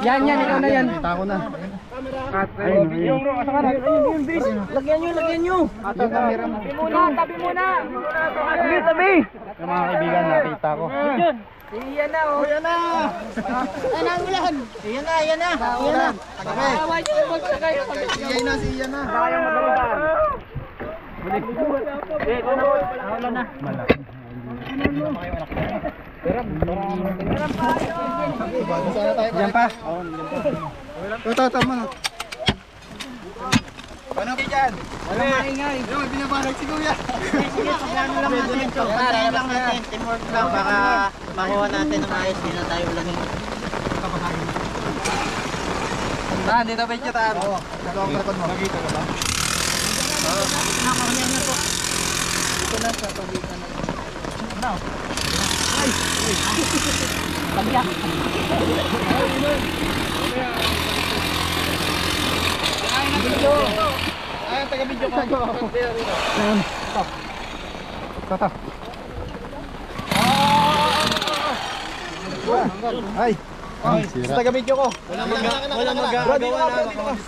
Yan, ikaw na yan. Kita ko na. Lagyan nyo. Tabi muna. Tabi. Yung mga kaibigan, nakita ko. Iyan na, oh. Iyan na. Iyan na, ulan. Iyan na. Iyan na. Awa nyo, magsakay. Iyan na, si Iyan na. Sayang madalitan. Wala na. Malaki. Diyan pa. Ito, mano. Paano kayo dyan? Wala maingay. Yung binabarag si Kuya. Sige, paano lang natin ito. Lang natin, teamwork lang. Baka makuha natin ng ayos. Hindi na tayo ulangin. Dito ba yung tayo? Oo. Ito ang lakad mo. Nakita ka ba? Nakakunin na po. Ito na sa pagitan na. Ano? Ay! Pagyak! Ay, taga-video ko. Ayun. Tata. Ay. Sa taga-video ko. Walang magagawa na.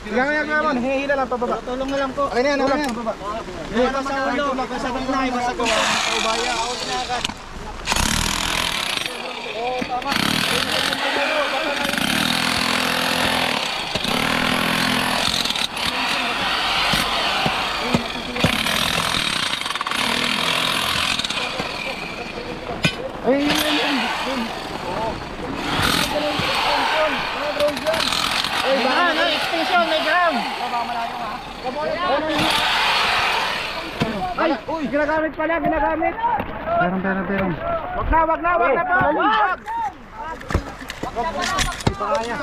Hanggang naman, hihila lang pababa. Tulong na lang po. Okay na yan, okay na yan. Wala sa ulo. Magkasabang na kayo sa gawa. Ubaya, ako sinakad. Oo, tama. Ay, Extension, may ground. ay, uy, ginagamit pala, ginagamit. Pero. Wag na po. Wag. Di pa kaya.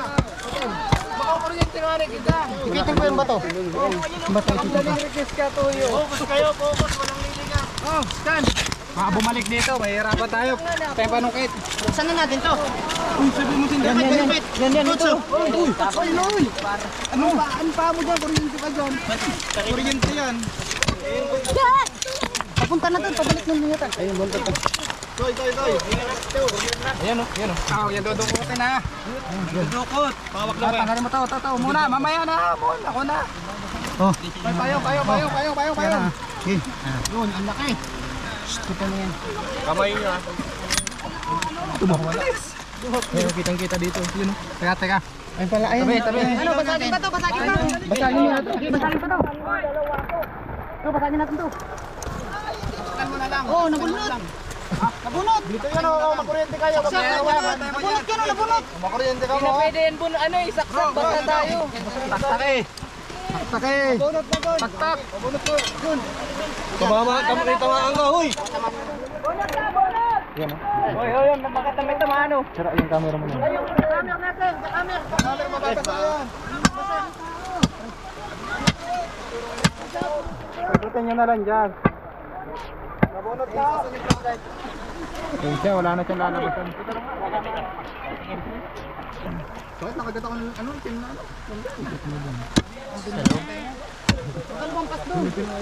Baka kuryente nga rin kita. Ikitin ko yung bato. Bato. Request ka to yun. Focus kayo, focus. Walang lilinga. Oh, stand. Baka bumalik dito, mahirapan tayo. Tayo panungkit. Saan na natin to? Uy, sabi mo din. Yan, ito. Uy. Ano pa mo dyan? Kuryente ka dyan. Kuryente yan. Yan! Papunta na doon, pabalik ng linyatan. Ayun, buntot ka. Toy. Ayan o. Yan dudukutin ha. Dudukot. Pawak lang ba? Tanggalin mo to. Muna, mamaya na. Ako na. Oh. Payo. Okay. Yun, ang laki. Kita mo yan. Kamay nyo ha. Ayun, kitang-kita dito. Yun o. Teka. Ayun pala, ayun. Tabi. Ano, basagin ba to? Basagin ba? Basagin nyo na to. Basagin pa to. Basagin natin to. Basagin mo na lang. Oo, nabunot. Nabunot. Dito yun o, makuryente kayo. Nabunot ka na, nabunot. Makuryente ka mo. Pwede yan po, isaksak basta tayo. Taktak eh. Bunot na doon. Taktak. Bunot ko. Yun. Tamaan ka, huy. Yan o. Oy, bakit may tamano? Sira yung camera mo na. Camera natin, camera. Camera mababasa yan. Ikutin nyo na lang dyan. Nabunot na. Ayun siya, wala na siyang lalabasan. Bakit nakagat ako ng team na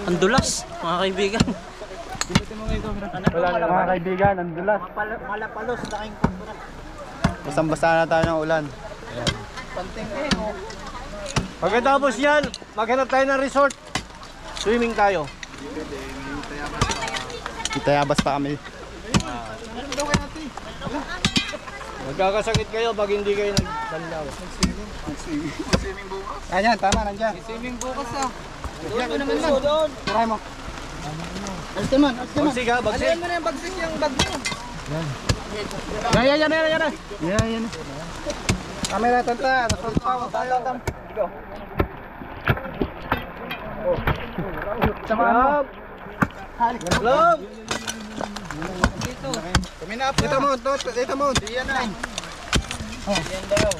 Ang dulas, mga kaibigan. Wala na mga kaibigan, ang dulas. Malapalos na kayong kumburat. Basang-basa na tayo ng ulan. Panting Pagkatapos yan, maghanap tayo ng resort. Swimming tayo. Itayabas pa kami. Magkakasakit kayo pag hindi kayo nagdalaw. Swimming bukas? Ayan, tama, nandyan. Swimming bukas ah. Ito naman man. Turay mo. Alisin man. Bagsig ha, bagsig. Alisin mo na yung bagsig yung bag mo. Yan. Camera, tanta. Nagpapawa tayo. Go. Love. Love. Dito mo. Yan na. Yan daw.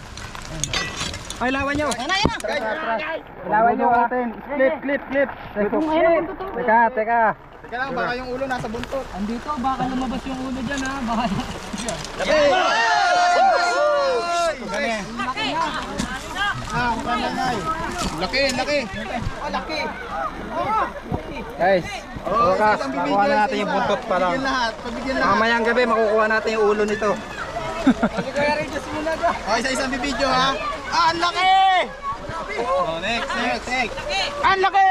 Ay, lawan nyo. Yan na. Lawan nyo natin. Clip. Teka. Teka lang, baka yung ulo nasa buntot. Andito, baka lumabas yung ulo dyan ha. Baka Laki. Guys, bukas, makuha na natin yung buntot pa lang. Mamayang gabi, makukuha natin yung ulo nito. Kaya rin just muna ka. Okay, isa-isang bibidyo ha. Ang laki! Oh, next. Ang laki!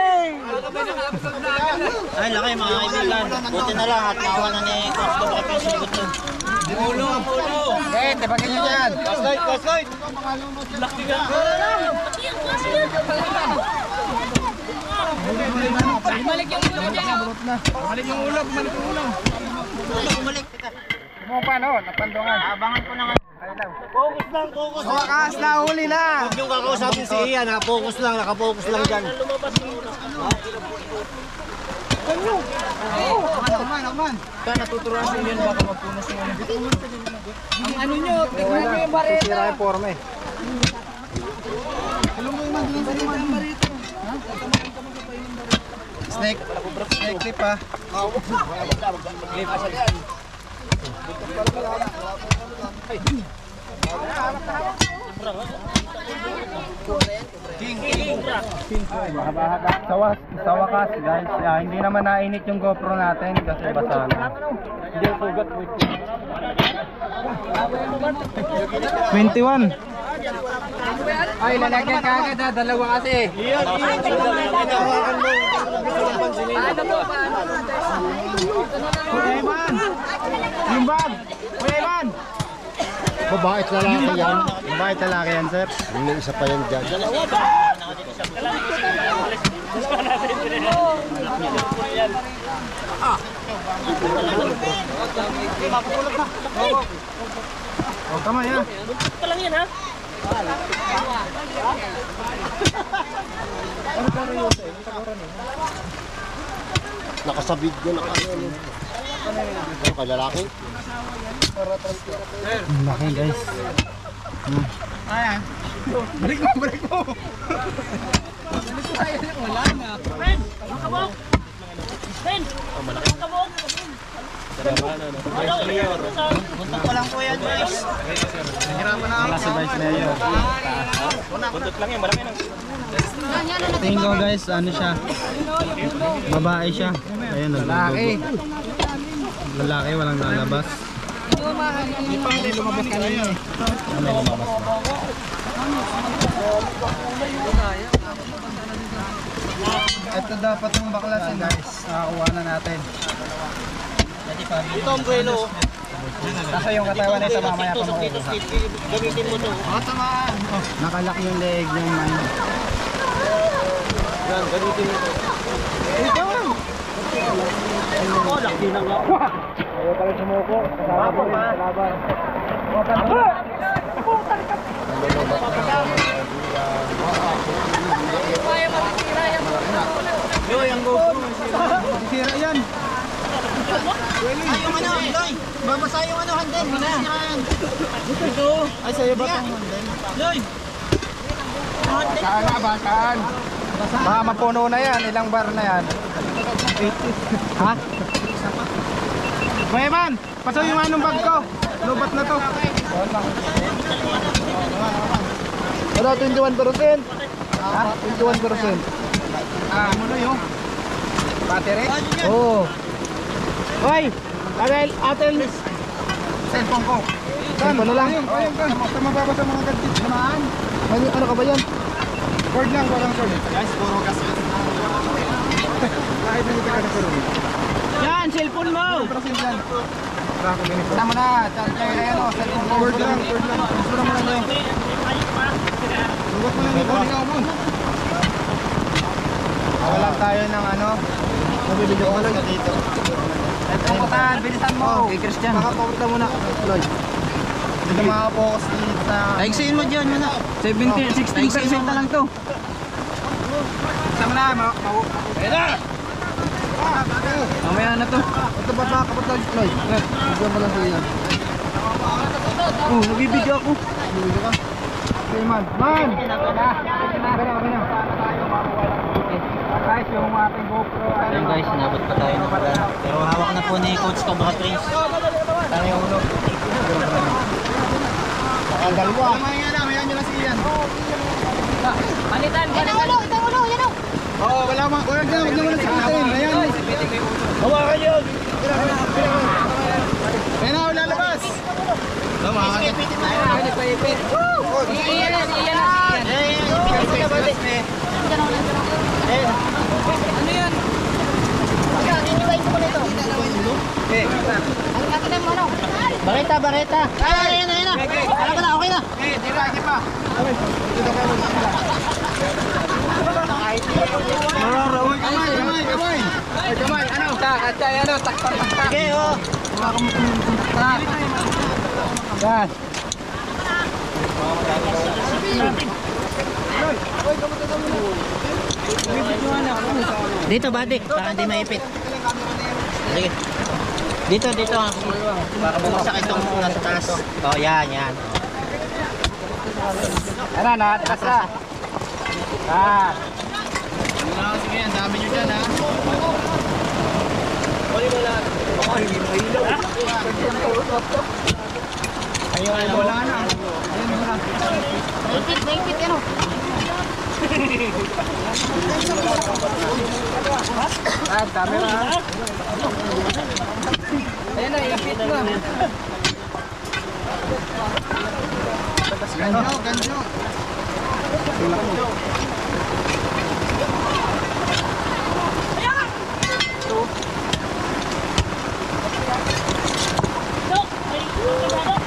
Ay, laki mga kaibigan. Buti na lang at nakawa na ni Coach Cobra Prince sa likod nun. Ulo! Eh, tabagin nyo dyan. Coslight! Laki ka. Balik yung ulo dyan. Bumalik yung ulo. Bumalik. Kung paano? Napandungan. Abangan ko na nga. Focus lang. Sa wakas, nahuli na! Huwag yung kakausapin si Ian ha. Focus lang. Nakapokus lang dyan. Naman. Kaya natuturuan si Ian baka magpunas yung ano. Ang ano nyo, tignan nyo yung bareta. Sira yung forma eh. Snake clip ha. Sa wakas guys, hindi naman nainit yung GoPro natin kasi basa na. Hindi sugat 21. Ay, lalagyan ka agad ha, dalawa kasi. Kuya Ivan! Yung bag! Kuya Ivan! Babae at lalaki yan. Babae talaki yan, sir. May isa pa yan dyan. Oh, tama yan. Pa lang yan ha. Nakasabid ko na kanya. Ano kay lalaki? Laki guys. Ayan. Balik mo. Wala na. Ben! Makabok! Ben! Makabok! Buntot pa lang po yan guys. Wala si Vice Mayor. Buntot lang yan. Malaki na. Tingin ko guys, ano siya? Babae siya. Ayun, lalaki. Lalaki, walang lalabas. Hindi pa rin lumabas kanina eh. Ano yung lumabas? Ito dapat yung baklasin guys. Nakakuha na natin. Ito ang buwelo. Kasi yung katawan nito mamaya pa Tusok dito Steve. Gamitin mo to. Nakalaki yung leg ng mine. Yan, gamitin mo to. Oh, laki na nga. Ayaw pala sumuko. Kasama ko rin sa laban. Kaya matitira yung Yo, yung GoPro. Sira yan. Ay, yung ano, Loy. Babasa yung ano, handen. Masisira yan. Ito. Ay, sa'yo ba itong handen? Loy. Saan nga ba? Saan? Baka mapuno na yan. Ilang bar na yan? 80. Ha? Mayaman! Pasaw yung anong bag ko. Lubat na to. Ano, 21%? Ha? 21%. Ano na yun? Battery? Oo. Hoy! Atel! Cellphone ko. Cellphone na lang? Ayun ka. Mababa sa mga gadget. Namaan. Ano ka ba yan? Cord lang, walang cord. Guys, puro gas. Kahit hindi ka nagkaroon. Yan, cellphone mo. Tama na, cellphone ko. Cord lang. Gusto mo lang yun. Lugot mo lang yung ikaw mo. Wala tayo ng ano. Nabibigyan ko lang dito. Pupuntahan, bilisan mo. Okay, Christian. Makapupunta muna. Lloyd. Hindi ka makapokus dito sa... Ayusin mo dyan, mana. 16% na lang to. Sama na, Ayan na! Mamaya na to. Ito ba kapag Lloyd? Bigyan mo lang sa'yo yan. Nagbibigyan ako. Nagbibigyan ka? Okay, man. Man! Kaya na. Guys, yung ating GoPro. Ayun guys, inabot pa tayo ng ulan. Pero hawak na po ni Coach Cobra Prince. Tayo yung ulo. Ang dalawa. Mayan nyo lang si Ian. Palitan. Yan ang ulo, yan ang ulo, yan ang. Oo, wala mo. Huwag nyo lang sa atin. Ayan. Hawakan yun! Ayan na, lalabas. Sige, pitin na yun. Ay, nagpaipit. Iyan na. Ano yan? Bareta. Ay, ayun na. Okay na. Sige pa. Kamay. Ano? Atay, ano? Takpan. Sige, oh. Yan. Dito, bati. Baka hindi maipit. Sige. Dito. Baka bumagsak itong nasa taas. Oh, yan. Ano na? Taas na. Ah. Sige, ang dami nyo dyan, ha? Ayun, wala na. Maipit, ano? Ah, dami na. Ayan na, ipit mo. Ganyo.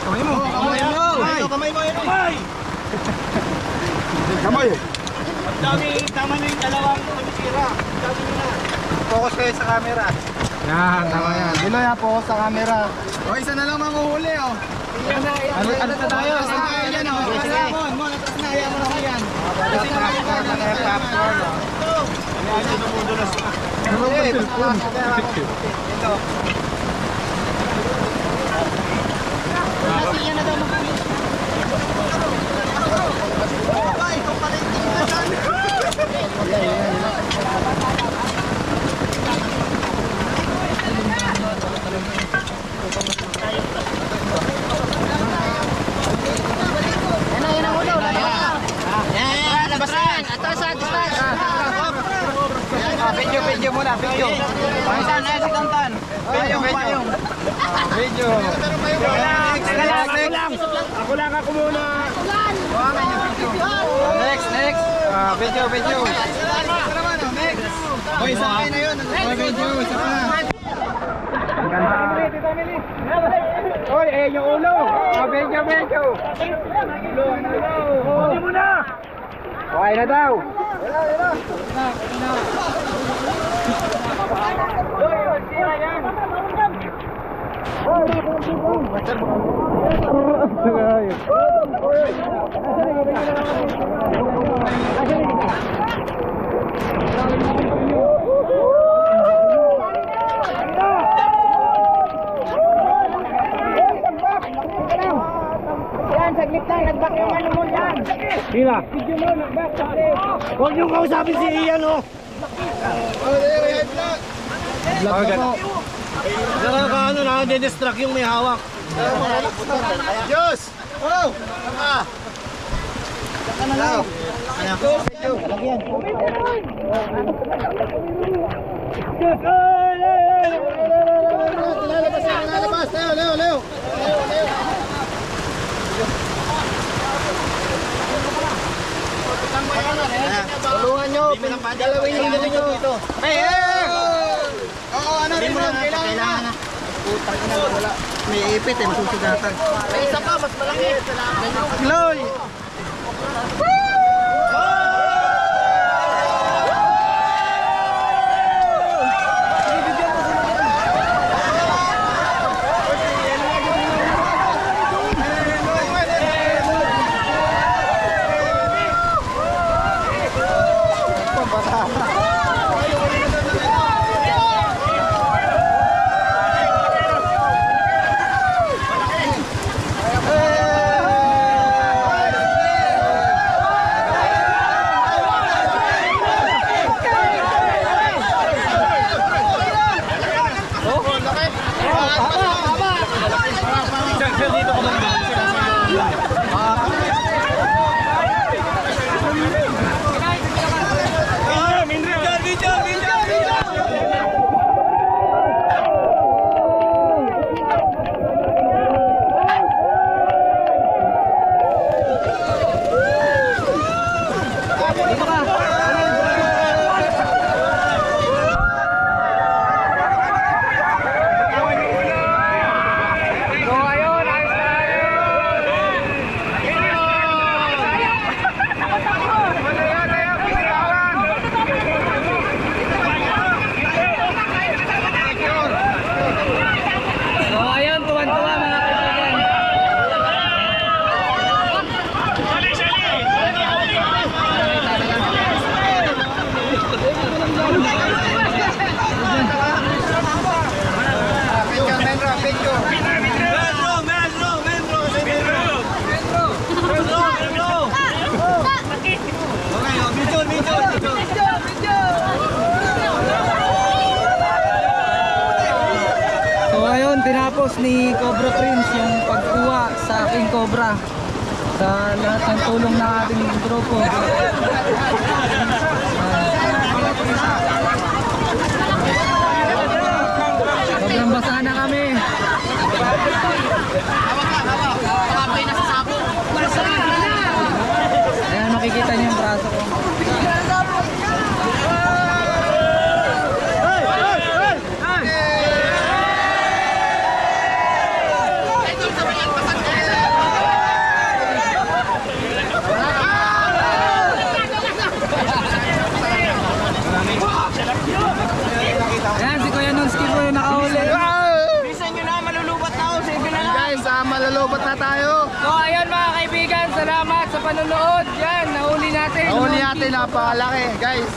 Kamay mo. Kamay. Tama na yung dalawang tumitira. Focus kayo sa camera. Yan, tama yan. Diloy ha, focus sa camera. O, isa na lang manguhuli, oh. Ano na tayo? Yan, oh. Mon, atras na. Ayaw mo na ko yan. Kasi popcorn. Ano ba cellphone? Yan, labas na yan. Atras. Video muna, video. Tantan. Video. Ako muna. Next. Video. O, isa kayo na yun. Video, isa pa na. Oy, yung ulo. Video. Hindi mo na. Okay na daw. Yan, saglit lang. Nagbak yung ano mo yan. Sila. Huwag niyong kausapin si Ian, oh. Nakakaano na, didistract yung may hawak. Diyos! Oh! Lalabas! Leo! Tulungan nyo, galawin yung dito nyo. Hey! Oo, ano rin mo? Kailangan na. Putang ina, wala. May ipit eh, masusugatan. May isa pa, mas malaki. Loy! boss ni Cobra Prince yung pagkuha sa aking Cobra. Sa lahat ng tulong ng ating grupo. Sobrang basa na kami. Ayan, makikita niyo yung braso ko. Ayan, si Kuya Nunski po yung nakahuli. Bisa nyo na, malulubat na ako. Sige na lang. Guys, malulubat na tayo. So ayan mga kaibigan, salamat sa panonood. Yan, nahuli natin. Nahuli natin, napakalaki. Guys,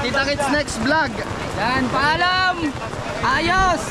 kita kits next vlog. Yan, paalam! Ayos!